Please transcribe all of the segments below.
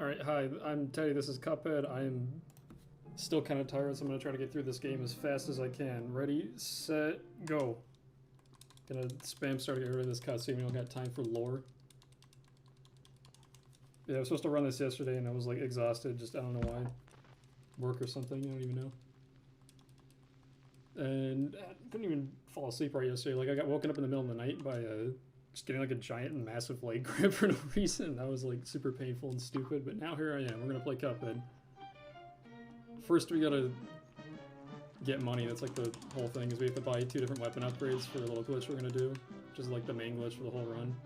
Alright, hi, I'm Teddy, this is Cuphead. I'm still kind of tired, so I'm going to try to get through this game as fast as I can. Ready, set, go. Gonna spam start to get rid of this cutscene, we don't got time for lore. Yeah, I was supposed to run this yesterday and I was like exhausted, just I don't know why. Work or something, I don't even know. And I couldn't even fall asleep right yesterday. Like I got woken up in the middle of the night by just getting like a giant and massive leg cramp for no reason. That was like super painful and stupid, but now here I am. We're gonna play Cuphead. First we gotta get money. That's like the whole thing, is we have to buy 2 different weapon upgrades for a little glitch we're gonna do, which is like the main glitch for the whole run.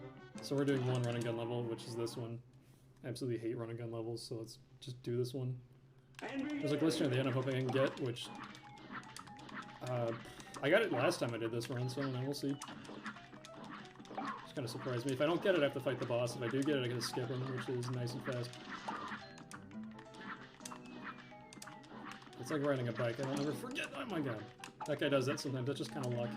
So we're doing one run and gun level, which is this one. I absolutely hate run and gun levels, so let's just do this one. There's a glitch near the end I'm hoping I can get, which I got it last time I did this run, so I don't know, we'll see. Just kind of surprised me. If I don't get it, I have to fight the boss. If I do get it, I get to skip him, which is nice and fast. It's like riding a bike. I don't ever forget. Oh my god. That guy does that sometimes. That's just kind of luck.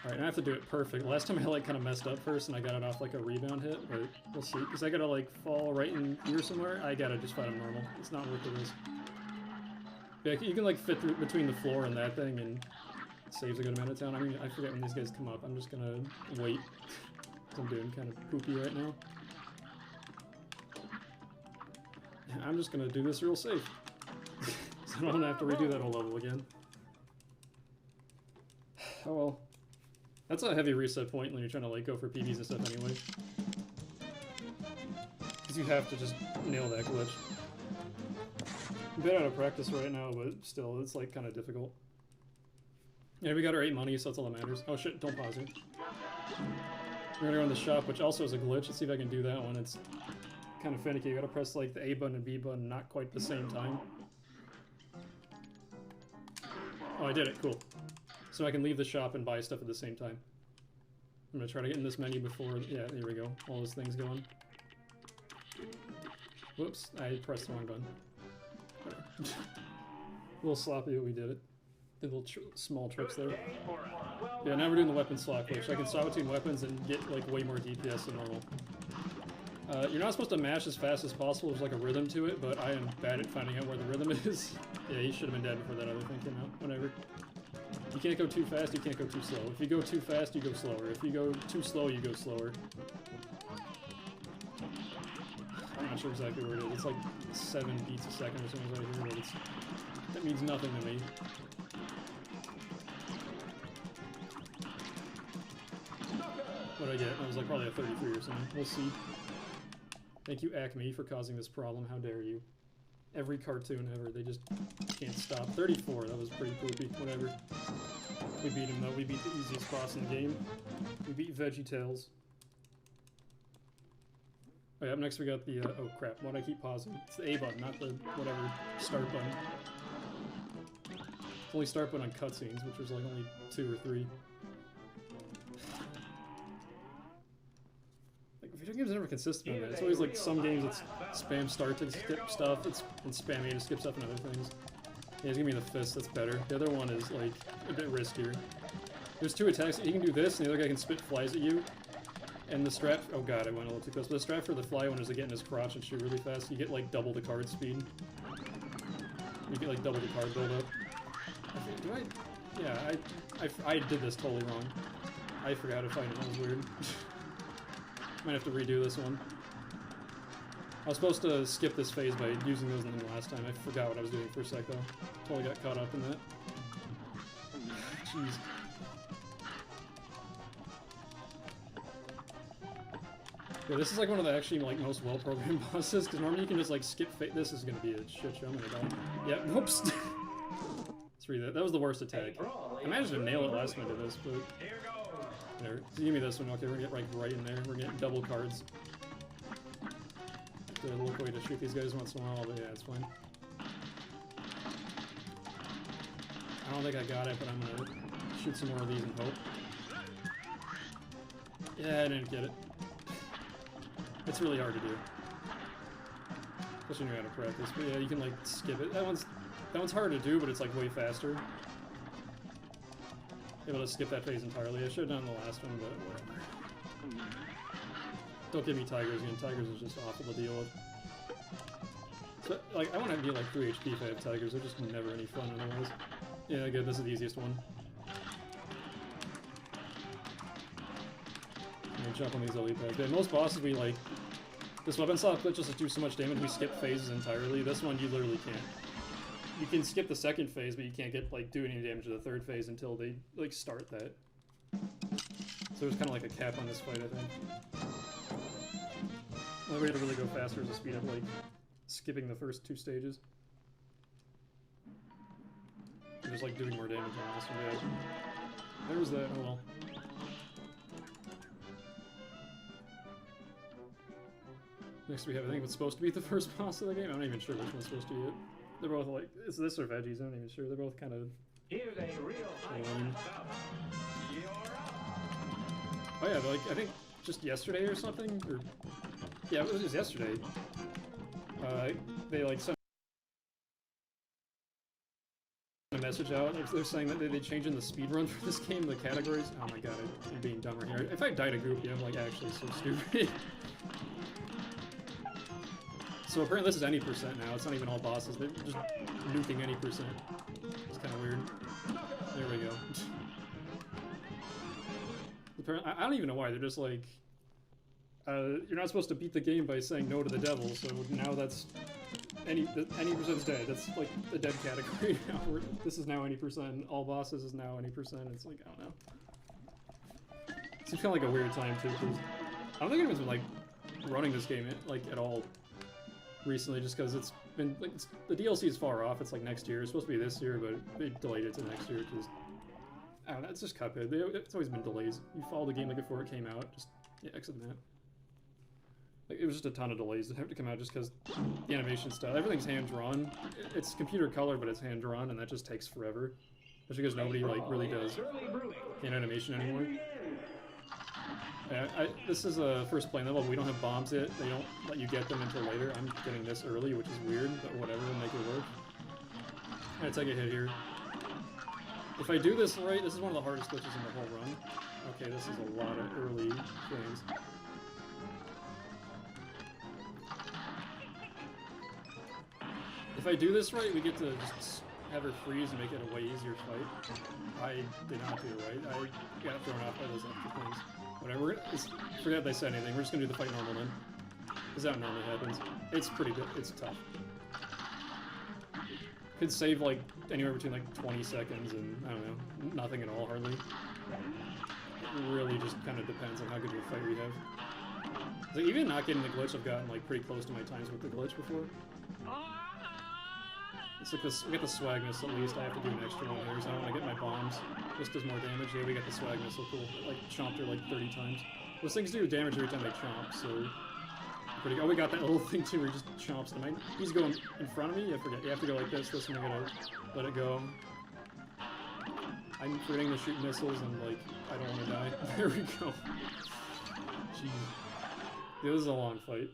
Alright, now I have to do it perfect. Last time I like kind of messed up first and I got it off like a rebound hit, but we'll see. Because I gotta like fall right in here somewhere. I gotta just fight him normal. It's not worth the risk. Yeah, you can like fit through between the floor and that thing and it saves a good amount of time. I mean, I forget when these guys come up. I'm just gonna wait. Because I'm doing kind of poopy right now. I'm just gonna do this real safe. So I don't have to redo that whole level again. Oh well. That's a heavy reset point when you're trying to like go for PBs and stuff anyway. Because you have to just nail that glitch. I'm a bit out of practice right now, but still, it's like kind of difficult. Yeah, we got our 8 money, so that's all that matters. Oh shit, don't pause it. We're gonna go in the shop, which also is a glitch. Let's see if I can do that one. It's kind of finicky. You gotta press like the A button and B button not quite at the same time. Oh, I did it. Cool. So I can leave the shop and buy stuff at the same time. I'm gonna try to get in this menu before... Yeah, here we go. All those things going. Whoops, I pressed the wrong button. A little sloppy, but we did it. Did little small tricks there. Yeah, now we're doing the weapon swap, which I can swap between weapons and get like way more DPS than normal. You're not supposed to mash as fast as possible, there's like a rhythm to it, but I am bad at finding out where the rhythm is. Yeah, he should have been dead before that other thing came out. Whatever. You can't go too fast, you can't go too slow. If you go too fast, you go slower. If you go too slow, you go slower. I'm not sure exactly where it is. It's like 7 beats a second or something right here, but it's, that means nothing to me. What did I get? It was like probably a 33 or something. We'll see. Thank you, Acme, for causing this problem. How dare you. Every cartoon ever, they just can't stop. 34, that was pretty poopy. Whatever. We beat him though. We beat the easiest boss in the game. We beat VeggieTales. Oh, yeah, up next we got the, oh crap, why'd I keep pausing? It's the A button, not the whatever start button. It's only start button on cutscenes, which was like only 2 or 3. Like, video games are never consistent on that. It's always like some games it's spam start to skip stuff, and spam A to skip stuff and other things. Yeah, it's gonna be the fist, that's better. The other one is like a bit riskier. There's 2 attacks, he can do this, and the other guy can spit flies at you. And the strat, oh god, I went a little too close. But the strat for the fly one is to get in his crotch and shoot really fast. You get like double the card speed. You get like double the card build up. Do I? Yeah, I did this totally wrong. I forgot how to fight it, that was weird. Might have to redo this one. I was supposed to skip this phase by using those in the last time. I forgot what I was doing for a sec though. Totally got caught up in that. Jeez. Yeah, this is like one of the actually like most well-programmed bosses, because normally you can just like skip this is gonna be a shit show, I'm gonna die. Yeah, whoops! Let's read that. That was the worst attack. I managed to nail it last time I did this, but... There. So give me this one, okay, we're gonna get like right in there. We're getting double cards. There's a little way to shoot these guys once in a while, but yeah, it's fine. I don't think I got it, but I'm gonna shoot some more of these and hope. Yeah, I didn't get it. It's really hard to do. Especially when you're out of practice. But yeah, you can like skip it. That one's hard to do, but it's like way faster. Able to skip that phase entirely. I should have done the last one, but whatever. Don't give me Tigers again. Tigers is just awful to deal with. So, like, I want to be like 3 HP if I have Tigers. They're just never any fun otherwise. Yeah, good. This is the easiest one. Jump on these elite pads. But most bosses we like this weapon style glitch just do so much damage we skip phases entirely. This one you literally can't. You can skip the second phase, but you can't get like do any damage to the third phase until they like start that. So there's kind of like a cap on this fight, I think. The only way to really go faster is to speed up like skipping the first 2 stages. I'm just like doing more damage on this one. Yeah. There was that. Oh well. Next we have, I think, what's supposed to be the first boss of the game. I'm not even sure which one's supposed to be it. They're both like, it's this or veggies, I'm not even sure. They're both kind of... Here's a real Oh yeah, like, I think just yesterday or something, or... Yeah, it was just yesterday. They like sent a message out. They're saying that they changing the speedrun for this game, the categories. Oh my god, I'm being dumber here. If I died a group, yeah, I'm like actually so stupid. So apparently this is any percent now, it's not even all bosses, they're just nuking any percent. It's kind of weird. There we go. Apparently, I don't even know why, they're just like... you're not supposed to beat the game by saying no to the devil, so now that's... Any percent's dead, that's like the dead category now. This is now any percent, all bosses is now any percent, it's like, I don't know. It seems kind of like a weird time too, because I don't think anyone's been like running this game like at all recently, just because it's been like the DLC is far off. It's like next year. It's supposed to be this year, but they delayed it to next year because I don't know. It's just Cuphead. It's always been delays. You follow the game like before it came out. Just yeah, exit that. Like it was just a ton of delays that have to come out just because the animation style. Everything's hand drawn. It's computer color, but it's hand drawn, and that just takes forever. Especially because nobody like really does hand animation anymore. Yeah, this is a first plane level. We don't have bombs yet. They don't let you get them until later. I'm getting this early, which is weird, but whatever, we'll make it work. I'm gonna take a hit here. If I do this right, this is one of the hardest glitches in the whole run. Okay, this is a lot of early things. If I do this right, we get to just have her freeze and make it a way easier fight. I did not do it right. I got thrown off by those extra things. Whatever, forget they said anything, we're just gonna do the fight normal then. Because that normally happens. It's pretty good, it's tough. Could save like anywhere between like 20 seconds and, I don't know, nothing at all hardly. It really just kind of depends on how good of a fight we have. So even not getting the glitch, I've gotten like pretty close to my times with the glitch before. It's like this, we get the swag missile at least. I have to do an extra one here because I don't want to get my bombs. This does more damage. Yeah, we got the swag missile, cool. Like, chomped her like 30 times. Those things do damage every time they chomp, so... Pretty good. Oh, we got that little thing too where he just chomps them. He's going in front of me? I forget. You have to go like this one I gotta let it go. I'm forgetting to shoot missiles and, like, I don't want to die. There we go. Jeez. Yeah, this is a long fight.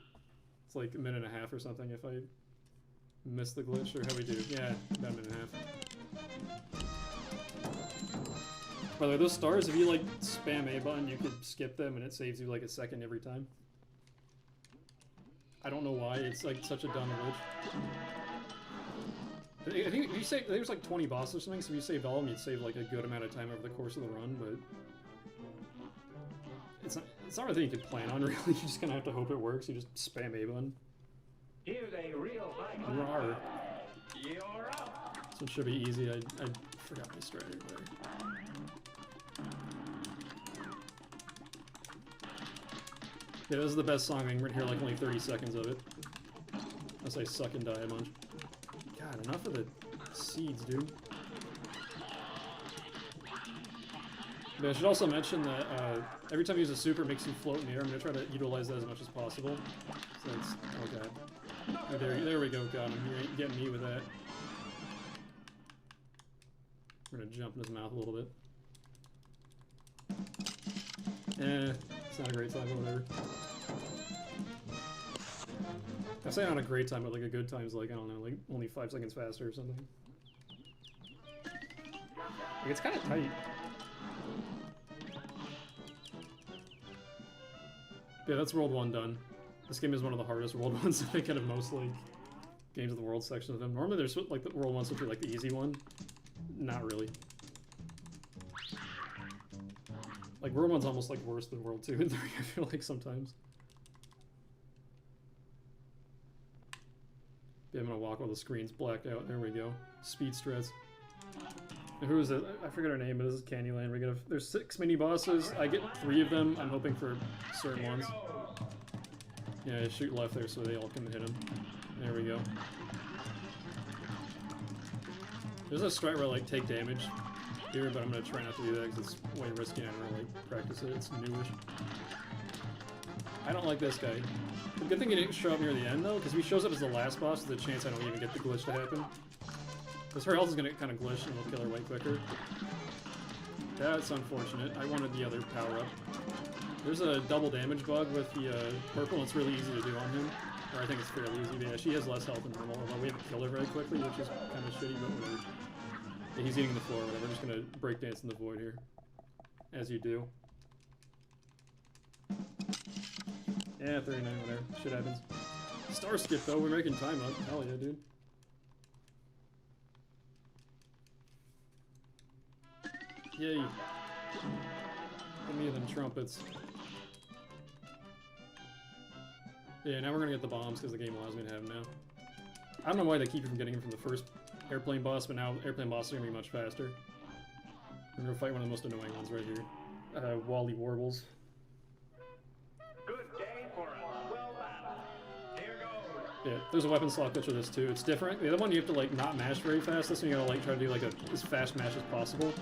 It's like a minute and a half or something if I... miss the glitch, or how we do? Yeah, about a minute and a half. By the way, those stars, if you like spam A button, you could skip them and it saves you like a second every time. I don't know why, it's like such a dumb glitch. I think you say there's like 20 bosses or something, so if you saved all of them, you'd save like a good amount of time over the course of the run, but... It's not a thing you can plan on, really. You're just gonna have to hope it works. You just spam A button. Here's a real Rawr. You're up. So it should be easy. I forgot my strategy there. Yeah, this is the best song. I'm right here, like only 30 seconds of it. Unless I suck and die a bunch. God, enough of the seeds, dude. But I should also mention that every time you use a super, it makes you float in the air. I'm gonna try to utilize that as much as possible. So it's, oh god. Oh, there we go, got him. You ain't getting me with that. We're gonna jump in his mouth a little bit. It's not a great time, but whatever. I'm saying not a great time, but like a good time's like, I don't know, like only 5 seconds faster or something. Like, it's kind of tight. Yeah, that's World 1 done. This game is one of the hardest World 1s I think out of most, like, Games of the World sections of them. Normally there's, like, the World 1's supposed to be, like, the easy one. Not really. Like, World 1's almost, like, worse than World 2 and 3, I feel like, sometimes. Yeah, I'm gonna walk while the screen's blacked out. There we go. Speed stress. And who is it? I forget her name, but this is Candyland. There's 6 mini-bosses. I get 3 of them. I'm hoping for certain ones. Yeah, I shoot left there so they all can hit him. There we go. There's a strat where I, like, take damage here, but I'm gonna try not to do that because it's way risky and I don't really practice it. It's newish. I don't like this guy. The good thing he didn't show up near the end, though, because if he shows up as the last boss, there's a chance I don't even get the glitch to happen. Because her health is going to kind of glitch and it'll kill her way quicker. That's unfortunate. I wanted the other power-up. There's a double damage bug with the purple, and it's really easy to do on him. Or I think it's fairly easy. But yeah, she has less health than normal, although we haven't killed her very quickly, which is kind of shitty, but whatever. Yeah, he's eating the floor, whatever. I'm just going to breakdance in the void here. As you do. Yeah, 39, whatever. Shit happens. Star skip, though. We're making time up. Hell yeah, dude. Yay. Give me them trumpets. Yeah, now we're gonna get the bombs because the game allows me to have them now. I don't know why they keep you from getting them from the first airplane boss, but now airplane bosses are gonna be much faster. We're gonna fight one of the most annoying ones right here. Wally Warbles. Good day for a well battle. Here goes. Yeah, there's a weapon slot glitch with this too. It's different. The other one you have to like not mash very fast. This one you gotta like try to do like as fast mash as possible.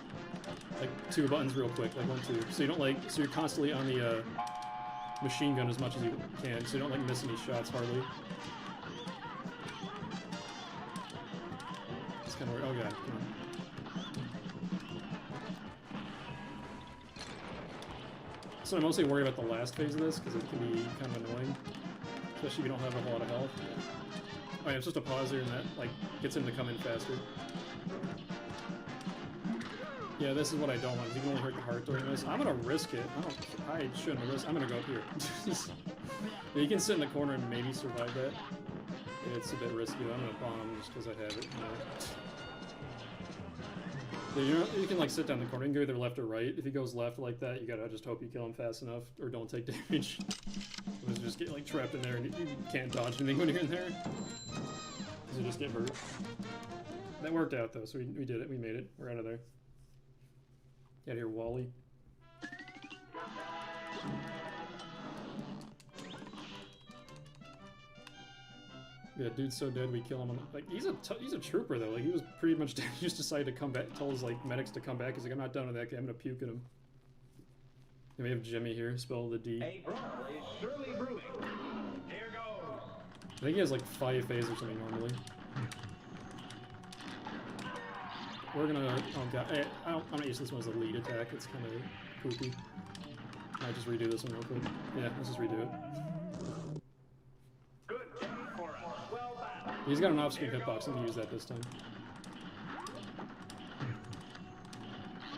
Like 2 buttons real quick, like 1, 2. So you don't like, so you're constantly on the machine gun as much as you can, so you don't like miss any shots hardly. It's kind of weird. Oh god, come on. So I'm mostly worried about the last phase of this because it can be kind of annoying, especially if you don't have a whole lot of health. Oh yeah, it's just a pause here and that like gets him to come in faster. Yeah, this is what I don't want. You can only hurt the heart during this. I'm gonna risk it. I shouldn't risk. I'm gonna go up here. Yeah, you can sit in the corner and maybe survive that. It's a bit risky. I'm gonna bomb just because I have it. Yeah, you can like sit down in the corner. You can go either left or right. If he goes left like that, you gotta just hope you kill him fast enough or don't take damage. Otherwise, you just get like trapped in there and you can't dodge anything when you're in there. Because you just get hurt. That worked out though, so we did it. We made it. We're out of there. Get out of here, Wally. Yeah, dude's so dead we kill him. Like he's a trooper though. Like he was pretty much dead. He just decided to come back. Told his like medics to come back. He's like, I'm not done with that guy. I'm gonna puke at him. And we have Jimmy here. Spell the D. A brawl is surely brewing. Here goes. I think he has like 5 phases or something normally. We're gonna. Oh god, hey, I'm not used to this one as a lead attack. It's kind of poopy. I might just redo this one real quick. Yeah, let's just redo it. Good day for a well battle. He's got an off-screen hitbox. I'm gonna use that this time.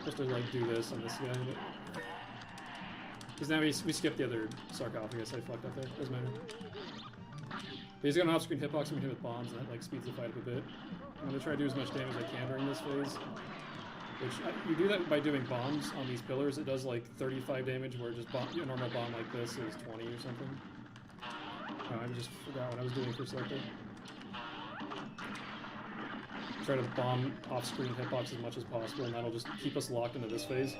Just to like do this on this guy. Because now we skipped the other sarcophagus. I fucked up there. Doesn't matter. But he's got an off-screen hitbox. I'm gonna hit with bombs, and that like speeds the fight up a bit. I'm going to try to do as much damage as I can during this phase. Which, you do that by doing bombs on these pillars. It does like 35 damage, where just a normal bomb like this is 20 or something. I just forgot what I was doing for a second. Try to bomb off-screen hitbox as much as possible, and that'll just keep us locked into this phase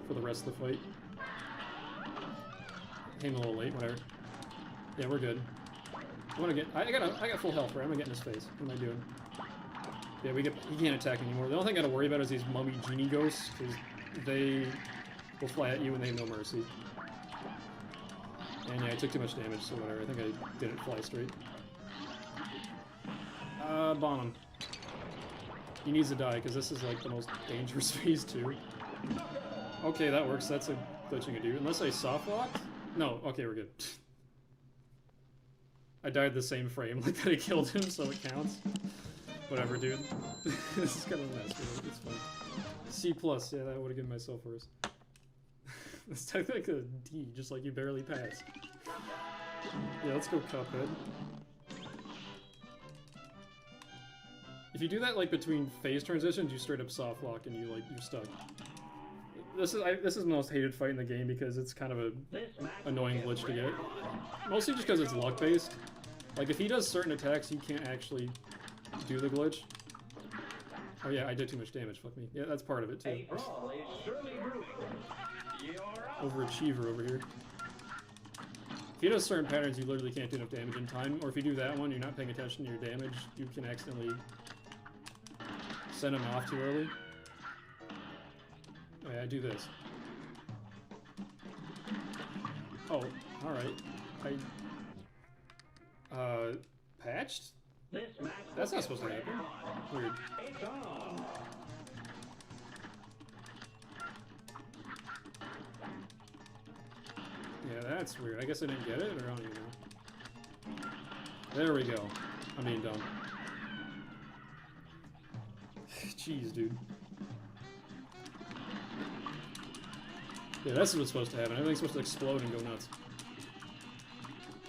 for the rest of the fight. Came a little late, whatever. Yeah, we're good. I got full health, right? I'm gonna get in his face. What am I doing? Yeah, he can't attack anymore. The only thing I gotta worry about is these mummy genie ghosts, because they will fly at you and they have no mercy. And yeah, I took too much damage, so whatever. I think I didn't fly straight. Bomb him. He needs to die, because this is like the most dangerous phase too. Okay, that works. That's a glitch you can do. Unless I soft locked? No, okay, we're good. I died the same frame like that I killed him, so it counts. Whatever, dude. This is kind of a mess, really. It's fun. C+, yeah, that would have given myself worse. It's technically a D, just like you barely pass. Yeah, let's go Cuphead. If you do that like between phase transitions, you straight up soft lock and you're stuck. This is the most hated fight in the game because it's kind of a annoying glitch to get. Mostly just because it's luck based. Like if he does certain attacks, he can't actually do the glitch. Oh yeah, I did too much damage. Fuck me. Yeah, that's part of it too. Overachiever over here. If he does certain patterns, you literally can't do enough damage in time. Or if you do that one, you're not paying attention to your damage, you can accidentally send him off too early. Oh yeah, I do this. Oh, alright. Patched? That's not supposed to happen. Weird. Yeah, that's weird. I guess I didn't get it, or I don't even know. There we go. I'm being dumb. Jeez, dude. Yeah, that's what's supposed to happen. Everything's supposed to explode and go nuts.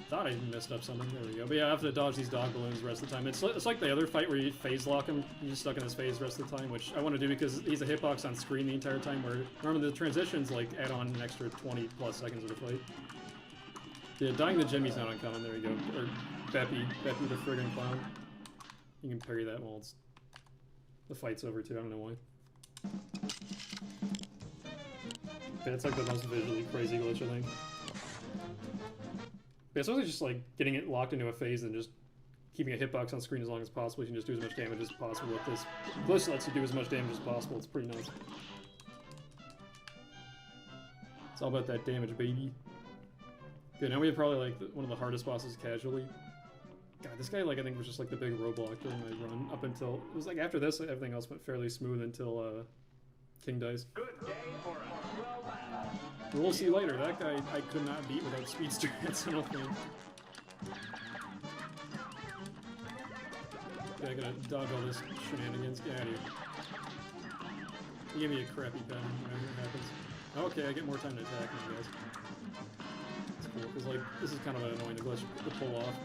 Thought I messed up something. There we go. But yeah, I have to dodge these dog balloons the rest of the time. It's like the other fight where you phase lock him. You're just stuck in his phase the rest of the time, which I want to do because he's a hitbox on screen the entire time. Where remember the transitions like add on an extra 20 plus seconds of the fight. Yeah, dying the Jimmy's not uncommon. There we go. Or Beppy the friggin' clown. You can parry that while the fight's over too. I don't know why. Yeah, it's like the most visually crazy glitch, I think. Yeah, it's mostly just like getting it locked into a phase and just keeping a hitbox on screen as long as possible. You can just do as much damage as possible with this. Glitch lets you do as much damage as possible. It's pretty nice. It's all about that damage, baby. Okay, now we have probably like one of the hardest bosses casually. God, this guy like I think was just like the big roadblock during my run up until it was like after this everything else went fairly smooth until King dies. Good day for us. Well done. We'll see later. That guy I could not beat without speedster. That's an old thing. Yeah, I gotta dodge all this shenanigans. Get out of here. He gave me a crappy pen. Whatever happens. Okay, I get more time to attack now, guys. It's cool because like this is kind of annoying to glitch to pull off.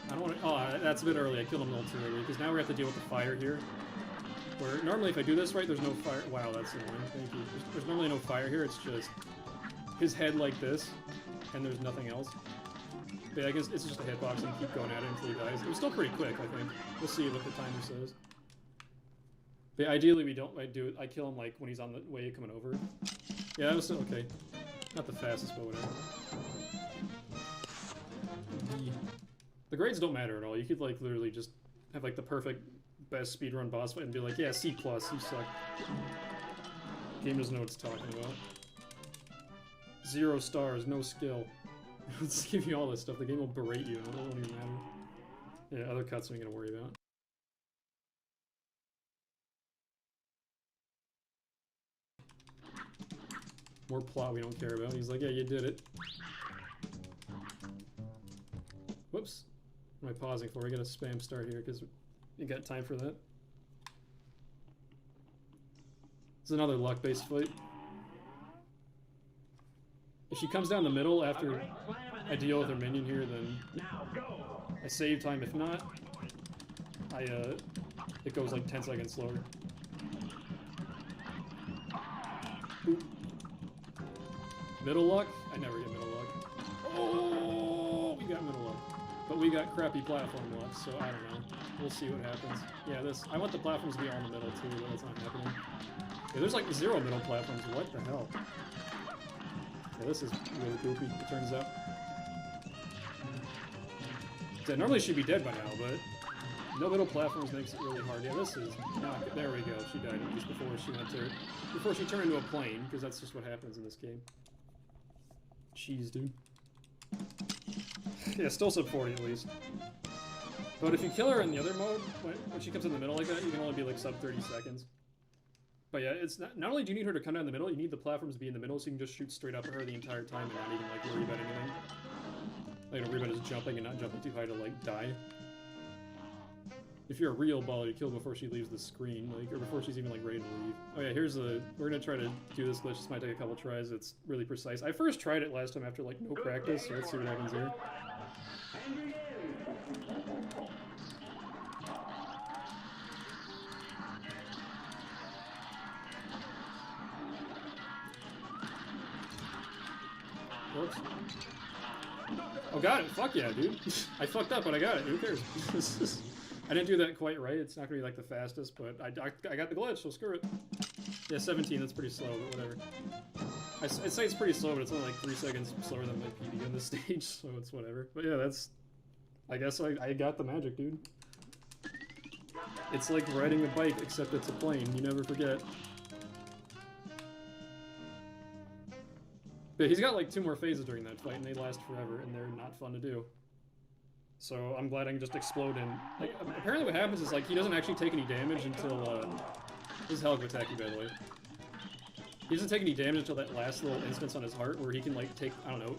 I don't want to. Oh, that's a bit early. I killed him a little too early because now we have to deal with the fire here. Where normally if I do this right, there's no fire. Wow, that's annoying. Thank you. There's normally no fire here. It's just his head like this, and there's nothing else. But yeah, I guess it's just a hitbox and keep going at it until he dies. It was still pretty quick, I think. We'll see what the timer says. But yeah, ideally we don't. I kill him like when he's on the way coming over. Yeah, that was still okay. Not the fastest, but whatever. The grades don't matter at all. You could like literally just have like the perfect best speedrun boss fight and be like, yeah, C+, you suck. Game doesn't know what it's talking about. 0 stars, no skill. Let's give you all this stuff. The game will berate you and it won't even matter. Yeah, other cuts we ain't gonna worry about. More plot we don't care about. He's like, yeah, you did it. Whoops. What am I pausing for? We gotta spam start here because you got time for that. It's another luck-based fight. If she comes down the middle after I deal with her minion here, then I save time. If not, it goes like 10 seconds slower. Boop. Middle luck? I never get middle luck. Oh, we got middle luck. But we got crappy platform luck, so I don't know. We'll see what happens. Yeah, I want the platforms to be all in the middle too, but that's not happening. Yeah, there's like 0 middle platforms. What the hell? Yeah, this is really goofy, it turns out. So normally she'd be dead by now, but no middle platforms makes it really hard. Yeah, this is not good. There we go. She died just before she turned into a plane, because that's just what happens in this game. Jeez, dude. Yeah, still sub 40 at least. But if you kill her in the other mode, when she comes in the middle like that, you can only be like sub 30 seconds. But yeah, it's not only do you need her to come down the middle, you need the platforms to be in the middle so you can just shoot straight up at her the entire time and not even like worry about anything. Like, don't worry about just jumping and not jumping too high to like die. if you're a real ball, you kill before she leaves the screen, like, or before she's even like ready to leave. Oh yeah, here's the. We're gonna try to do this glitch. This might take a couple tries. It's really precise. I first tried it last time after like no practice, so let's see what happens here. Whoops. Oh, got it. Fuck yeah, dude. I fucked up, but I got it. Who cares? I didn't do that quite right. It's not gonna be like the fastest, but I got the glitch, so screw it. Yeah, 17, that's pretty slow, but whatever. I'd say it's pretty slow, but it's only like 3 seconds slower than my PD on this stage, so it's whatever. But yeah, that's... I guess I got the magic, dude. It's like riding a bike, except it's a plane. You never forget. But he's got like 2 more phases during that fight, and they last forever, and they're not fun to do. So I'm glad I can just explode him. Like, apparently what happens is like he doesn't actually take any damage until this is hell of an attack, by the way. He doesn't take any damage until that last little instance on his heart where he can like take, I don't know,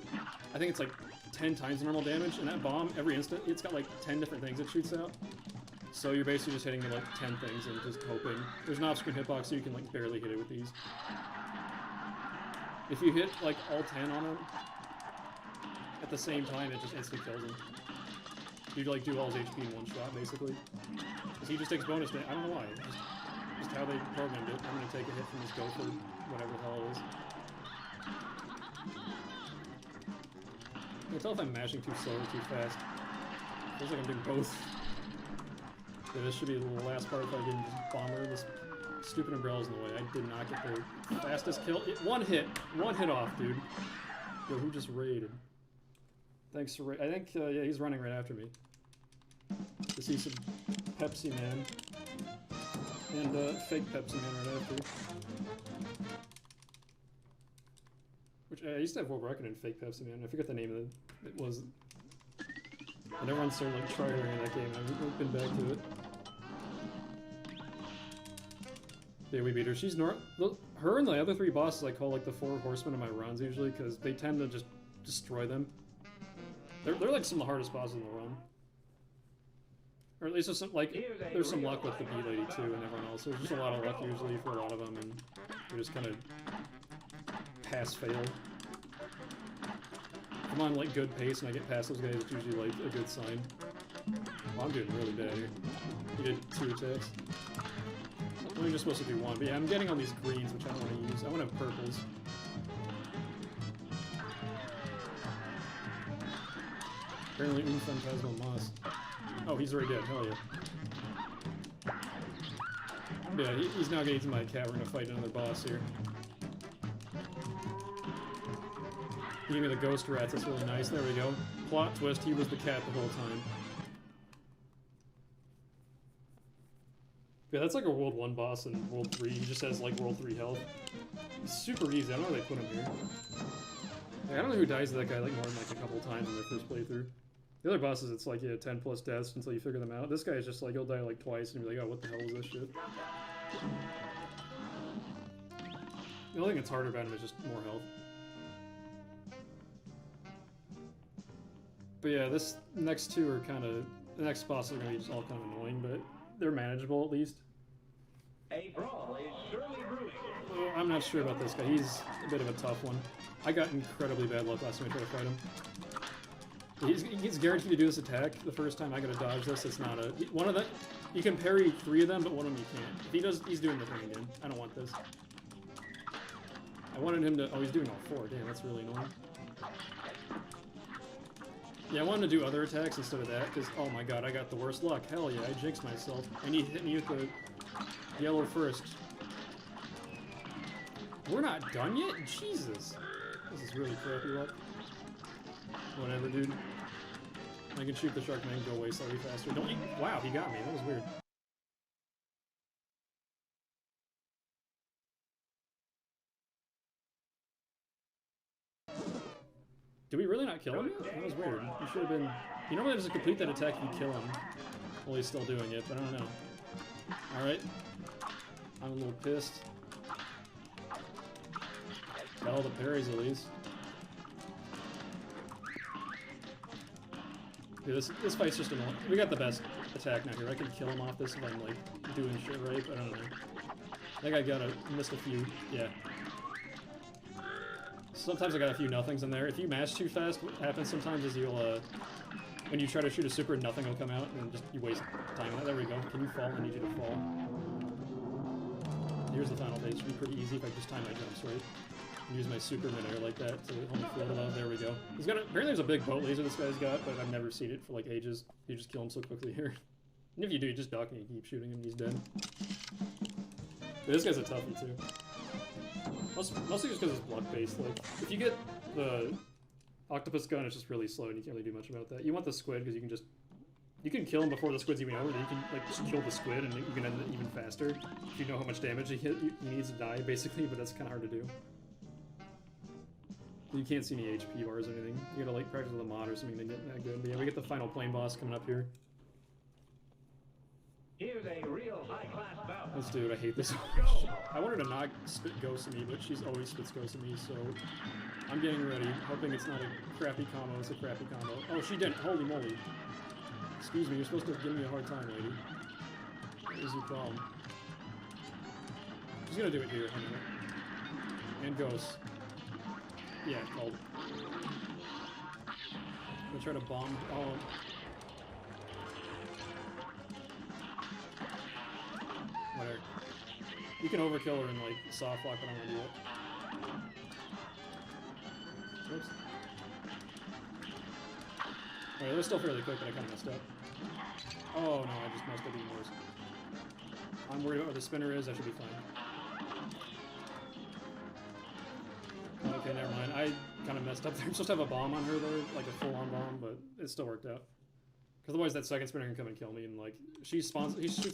I think it's like 10 times the normal damage, and that bomb, every instant, it's got like 10 different things it shoots out. So you're basically just hitting like 10 things and just hoping. There's an off-screen hitbox, so you can like barely hit it with these. If you hit like all 10 on him at the same time, it just instantly kills him. You like do all his HP in one shot, basically. Because he just takes bonus damage. I don't know why. Just how they programmed it. I'm gonna take a hit from his go for whatever the hell it is. I can tell if I'm mashing too slow or too fast. Feels like I'm doing both. Yeah, this should be the last part if I didn't just bomber. This stupid umbrella's in the way. I did not get the fastest kill. One hit off, dude. Yo, who just raided? Thanks for I think, yeah, he's running right after me. To see some Pepsi Man. And, fake Pepsi Man right after. Which, I used to have world record in fake Pepsi Man. I forget the name of it. It was... And everyone started, like, tryharding in that game, and I've been back to it. Yeah, we beat her. She's her and the other 3 bosses I call, like, the 4 horsemen of my runs, usually, because they tend to just destroy them. They're like some of the hardest bosses in the run. Or at least there's some, like, there's some luck with the bee lady too and everyone else. There's just a lot of luck usually for a lot of them, and they just kind of pass-fail. If I'm on, like, good pace and I get past those guys, it's usually, like, a good sign. Well, I'm doing really bad here. He did 2 attacks. I'm only just supposed to do 1, but yeah, I'm getting all these greens, which I don't want to use. I want to have purples. Apparently, Un Fantasma Moss. Oh, he's already dead. Hell yeah. Yeah, he's now getting to my cat. We're gonna fight another boss here. He gave me the ghost rats. That's really nice. There we go. Plot twist: he was the cat the whole time. Yeah, that's like a World 1 boss in World 3. He just has like World 3 health. It's super easy. I don't know why they put him here. Like, I don't know who dies to that guy like more than like a couple times in their first playthrough. The other bosses, it's like, yeah, 10 plus deaths until you figure them out. This guy is just like, he'll die like twice and be like, oh, what the hell is this shit? The only thing that's harder about him is just more health. But yeah, this next 2 are kind of, the next bosses are going to be just all kind of annoying, but they're manageable at least. A brawl is surely brewing. Well, I'm not sure about this guy. He's a bit of a tough one. I got incredibly bad luck last time I tried to fight him. He's guaranteed to do this attack the first time I gotta dodge this. It's not a... One of them... You can parry 3 of them, but one of them you can't. If he does... He's doing the thing again. I don't want this. I wanted him to... Oh, he's doing all 4. Damn, that's really annoying. Yeah, I wanted to do other attacks instead of that, because... Oh my god, I got the worst luck. Hell yeah, I jinxed myself. And he hit me with the yellow first. We're not done yet? Jesus. This is really crappy luck. Whatever, dude. I can shoot the shark and go away slightly faster. Don't you? Wow, he got me. That was weird. Did we really not kill him yet? That was weird. You should have been... You normally just complete that attack if you kill him while he's still doing it, but I don't know. Alright. I'm a little pissed. Got all the parries at least. Dude, this fight's just annoying. We got the best attack now here. I can kill him off this if I'm like doing shit right, but I don't know. I think I missed a few. Yeah. Sometimes I got a few nothings in there. If you mash too fast, what happens sometimes is you'll, when you try to shoot a super, nothing will come out, and just you waste time on it. There we go. Can you fall? I need you to fall. Here's the final phase. It should be pretty easy if I just time my jumps right. And use my super midair like that to hold me float above. There we go. He's got apparently there's a big boat laser this guy's got, but I've never seen it for like ages. You just kill him so quickly here. And if you do, you just duck and you keep shooting him, he's dead. But this guy's a toughie too. Mostly just because it's block-based. Like, if you get the octopus gun, it's just really slow and you can't really do much about that. You want the squid because you can kill him before the squid's even over. Then you can like just kill the squid and you can end it even faster. If you know how much damage he needs to die, basically, but that's kind of hard to do. You can't see any HP bars or anything. You gotta like practice with a mod or something to get that good. But yeah, we get the final plane boss coming up here. Here's a real high-class bout. Let's do it. I hate this. I wanted to not spit ghost at me, but she's always spits ghost at me, so I'm getting ready, hoping it's not a crappy combo. It's a crappy combo. Oh, she didn't. Holy moly. Excuse me, you're supposed to give me a hard time, lady. What is your problem? She's gonna do it here. And ghost. Yeah, called. I'm gonna try to bomb. Oh. Whatever. You can overkill her and like soft lock, but I don't want to do it. Oops. Alright, that was still fairly quick, but I kind of messed up. Oh no, I just messed up even worse. I'm worried about where the spinner is, I should be fine. Okay, never mind. I kind of messed up there. I'm supposed to have a bomb on her though, like a full-on bomb, but it still worked out. Because otherwise that second spinner can come and kill me, and like, he shoots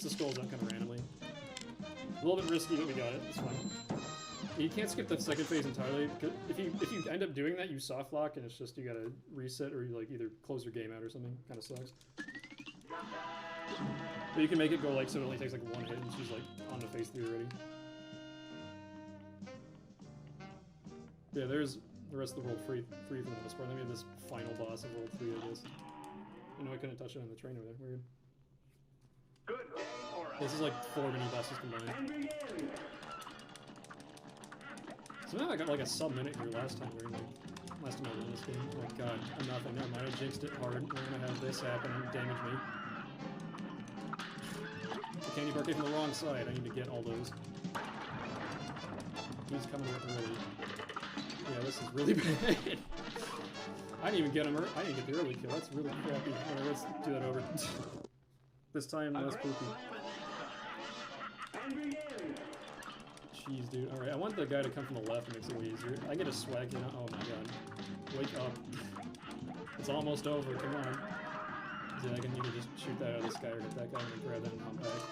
the skulls out kind of randomly. A little bit risky, but we got it. It's fine. You can't skip the second phase entirely. If you end up doing that, you soft lock, and it's just you gotta reset or you like either close your game out or something. Kind of sucks. But you can make it go like so it only takes like one hit, and she's like on the phase 3 already. Yeah, there's the rest of the world free for the most part. Then we have this final boss of world 3, I guess. I know I couldn't touch it on the train over there. Weird. Good day, all right. This is like 4 mini bosses combined. And begin. Somehow I got like a sub-minute here last time I won this game. Oh god, I'm nothing. Never mind, I jinxed it hard. We're gonna have this happen and damage me. The candy bar came from the wrong side. I need to get all those. He's coming with early. Yeah, this is really bad. I didn't even get him. I didn't get the early kill. That's really crappy. Alright, let's do that over. This time, less poopy. And begin. Jeez, dude. Alright, I want the guy to come from the left. It makes it way easier. I get a swag, you know? Oh my god. Wake up. It's almost over. Come on. See, I can either just shoot that out of the sky or hit that guy and then grab that and hop back.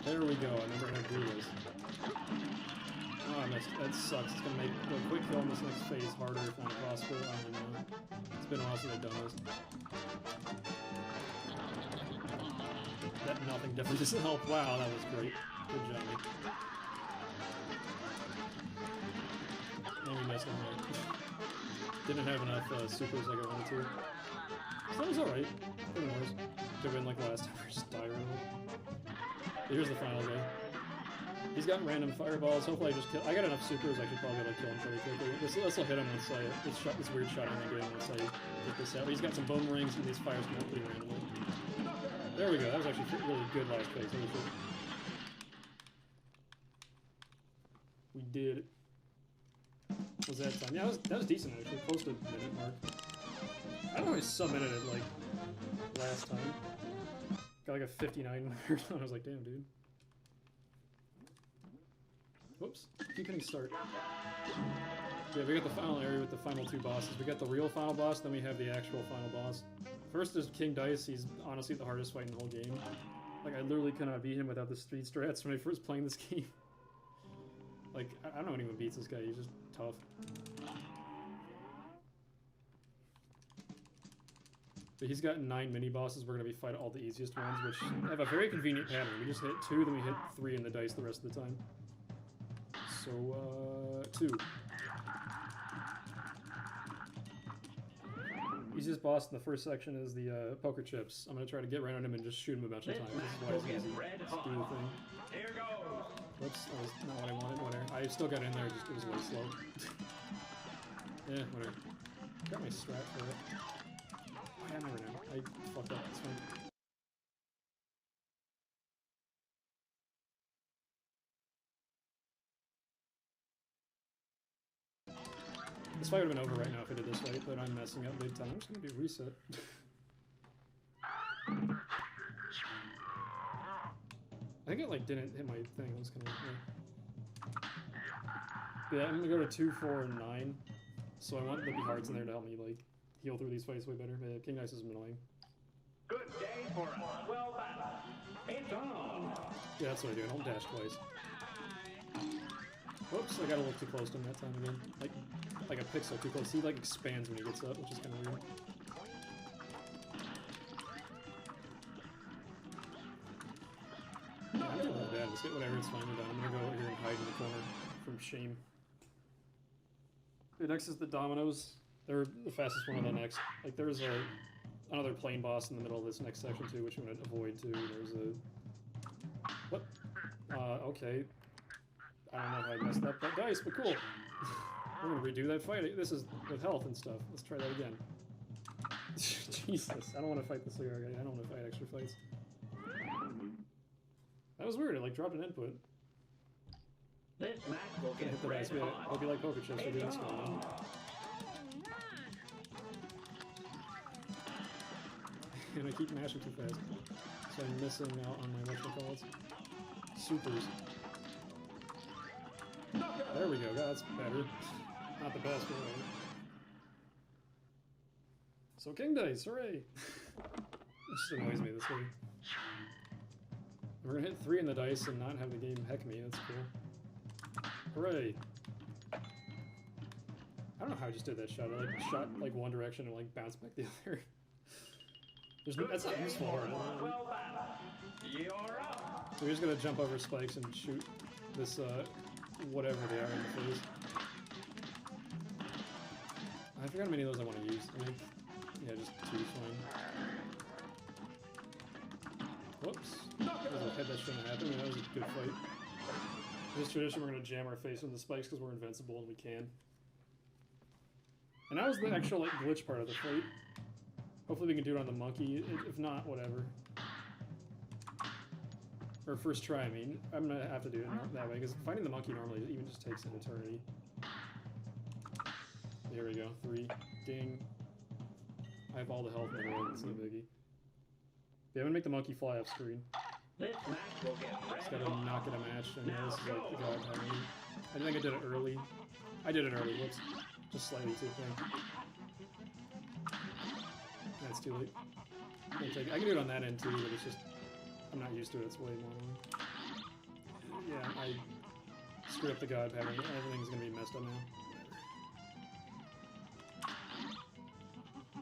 There we go. I remember how to do this. Oh, I missed. That sucks. It's gonna make the quick kill in this next phase harder if not impossible. I don't even know. It's been a while since I've done this. That nothing definitely doesn't help. Wow, that was great. Good job. And we missed him there. Didn't have enough supers like I wanted to. So that was alright. Pretty nice. Could have been like last time, just die randomly. Here's the final guy. He's got random fireballs. Hopefully I just kill. I got enough supers. I should probably be able to kill him pretty quickly. This will hit him once this weird shot I'm gonna get him once I get this out. But he's got some boomerangs and these fires come out pretty randomly. There we go. That was actually really good last phase. We did it. What was that time? Yeah, that was decent actually. Close to the minute mark. I don't know if I submitted it like last time. Got like a 59 or something. I was like, damn, dude. Whoops. Keep hitting start. Yeah, we got the final area with the final 2 bosses. We got the real final boss, then we have the actual final boss. First is King Dice. He's honestly the hardest fight in the whole game. Like, I literally could not beat him without the street strats when I first playing this game. Like, I don't know anyone beats this guy. He's just tough. But he's got 9 mini-bosses. We're going to be fighting all the easiest ones, which have a very convenient pattern. We just hit 2, then we hit 3 in the dice the rest of the time. So, 2. Easiest boss in the first section is the poker chips. I'm gonna try to get right on him and just shoot him a bunch of times. This is why it's easy. Let's do the thing. Here goes. Whoops, that was not what I wanted. Whatever. I still got in there, just it was way slow. Yeah, whatever. Got my strat for it. I never know. I fucked up. It's fine. This fight would have been over right now if I did this right, but I'm messing up big time. I'm just gonna do reset. I think it like didn't hit my thing. That was kind of weird. Yeah, I'm gonna go to 2, 4, and 9. So I want the hearts in there to help me like heal through these fights way better. But yeah, King Dice is annoying. Good day for us. Well battled. It's on. Yeah, that's what I do. I don't dash twice. Whoops, I got a little too close to him that time again. Like a pixel too close. He like expands when he gets up, which is kind of weird. Yeah, I'm doing really bad. Let's get whatever, it's finally done. I'm gonna go over here and hide in the corner from shame. Okay, next is the dominoes. They're the fastest one on the next. Like there's another plane boss in the middle of this next section too, which I'm gonna avoid too. There's a what? Okay. I don't know how I messed up that dice, but cool. We're gonna redo that fight. This is with health and stuff. Let's try that again. Jesus, I don't want to fight the cigar guy. I don't want to fight extra fights. That was weird. It like dropped an input. This match will get Hit the dice. red Yeah, hot. hope you like poker chips. We're doing stuff. And I keep mashing too fast, so I'm missing out on my whatchamacallits. Supers. There we go. God, that's better. Not the best, but whatever. So King Dice, hooray! It just annoys me this way. We're gonna hit 3 in the dice and not have the game heck me. That's cool. Hooray! I don't know how I just did that shot. I like shot like one direction and like bounced back the other. There's no, that's not useful, right? Well battled. You're up. So we're just gonna jump over spikes and shoot this whatever they are in the face. I forgot how many of those I want to use. I mean, yeah, just 2 is fine. Whoops. That was a head that shouldn't have happened. I mean, that was a good fight. This tradition, we're gonna jam our face into the spikes because we're invincible and we can. And that was the actual like glitch part of the fight. Hopefully we can do it on the monkey. If not, whatever. Or first try, I mean. I'm gonna have to do it that way, because finding the monkey normally even just takes an eternity. Here we go. 3. Ding. I have all the health in the world, it's no biggie. Yeah, I'm gonna make the monkey fly off screen. This match will get red Just gotta hot. knock it a match, and this is like the god timing. I think I did it early. I did it early, whoops. Just slightly too quick. That's too late. I can do it on that end too, but it's just... I'm not used to it, it's way more annoying. Yeah, I screwed up the god pattern. Everything's gonna be messed up now.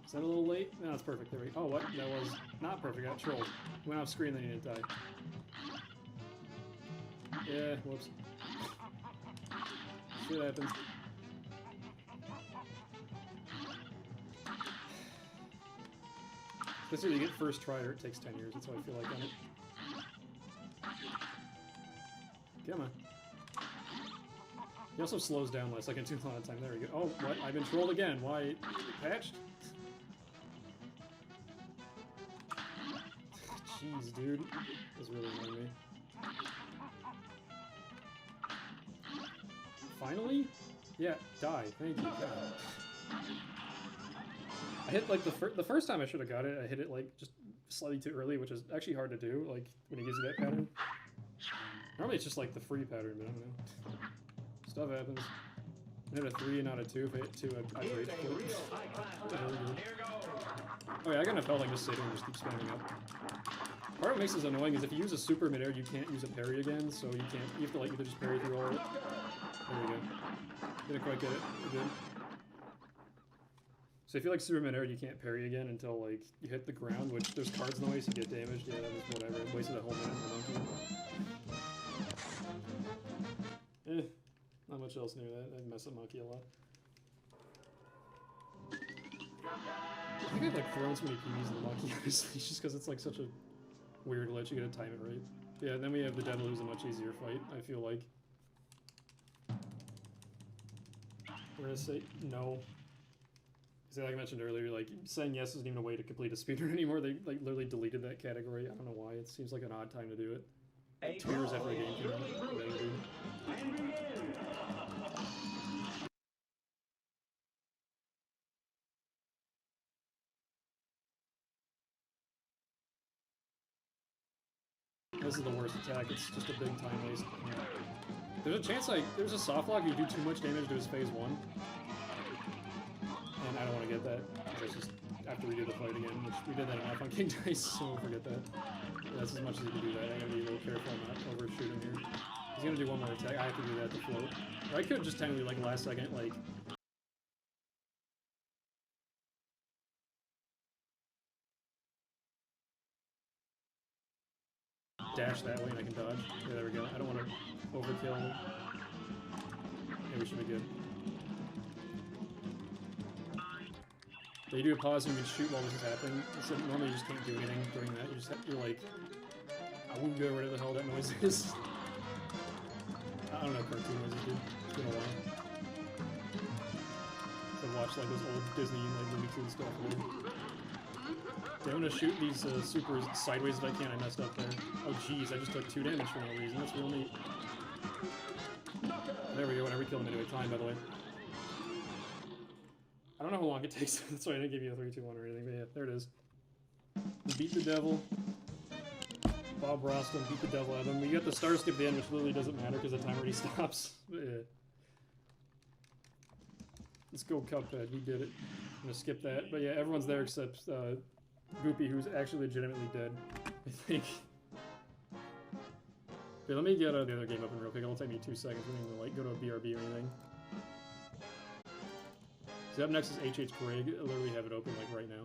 Is that a little late? No, it's perfect. There we go. Oh, what? That was not perfect. I got trolled. Went off screen, then he didn't die. Yeah, whoops. Shit happens. Especially when you get first try, or it takes 10 years. That's what I feel like on it. Come on. He also slows down less. I can do a lot of time. There we go. Oh, what? I've been trolled again. Why? Patched? Jeez, dude. That's really annoying me. Finally? Yeah, die. Thank you. God. I hit like the first time I should have got it. I hit it like just slightly too early, which is actually hard to do. Like when he gives you that pattern. Normally it's just like the free pattern, but I don't know. Stuff happens. I hit a 3 and not a 2. If I hit 2, I'd rage It's a quit. real high class battle. Here goes. Oh yeah, I got enough health. I can just sit here and just keep spamming up. Part of what makes this annoying is if you use a super midair, you can't use a parry again, so you can't. You have to like either just parry through all of it. There we go. Didn't quite get it. We're good. So if you like super midair, you can't parry again until like you hit the ground, which there's cards in the way, so you get damaged. Yeah, that was whatever. It wasted a whole minute for the monkey. Not much else new. That I mess up monkey a lot. I think I've like thrown so many PBs in the monkey, honestly, just because it's like such a weird glitch. You gotta time it right. Yeah, and then we have the devil, who's a much easier fight, I feel like. We're gonna say no. Because like I mentioned earlier, like saying yes isn't even a way to complete a speedrun anymore. They like literally deleted that category. I don't know why. It seems like an odd time to do it. 2 years after the game came out. Whatever, dude. And begin. This is the worst attack. It's just a big time waste. There's a chance there's a soft lock you do too much damage to his phase 1. And I don't want to get that. It's just have to redo the fight again, which we did that enough on King Dice, so we'll forget that. Yeah, that's as much as you can do that. I gotta be a little careful I'm not overshooting here. He's gonna do one more attack. I have to do that to float. Or I could just technically, like, last second, like... dash that way and I can dodge. Yeah, there we go. I don't want to overkill. Yeah, we should be good. But you do a pause and you can shoot while this is happening. So normally you just can't do anything during that. You're like, I wouldn't go whatever the hell that noise is. I don't know cartoon noises, dude. It's been a while. So I watched like those old Disney like Looney Tunes stuff. Dude. I'm gonna shoot these supers sideways if I can. I messed up there. Oh jeez, I just took 2 damage for no reason. That's real neat. There we go. Whenever we kill him anyway. Time, by the way. I don't know how long it takes. That's why I didn't give you a 3, 2, 1 or anything. But yeah, there it is. Beat the devil. Bob Rostam beat the devil out of him. We got the star skip at the end, which literally doesn't matter because the time already stops. But yeah. Let's go Cuphead. He did it. I'm gonna skip that. But yeah, everyone's there except Goopy, who's actually legitimately dead, I think. Okay, let me get the other game open real quick. It'll take me 2 seconds. We don't even like go to a BRB or anything. So up next is HH Greg. I literally have it open like right now.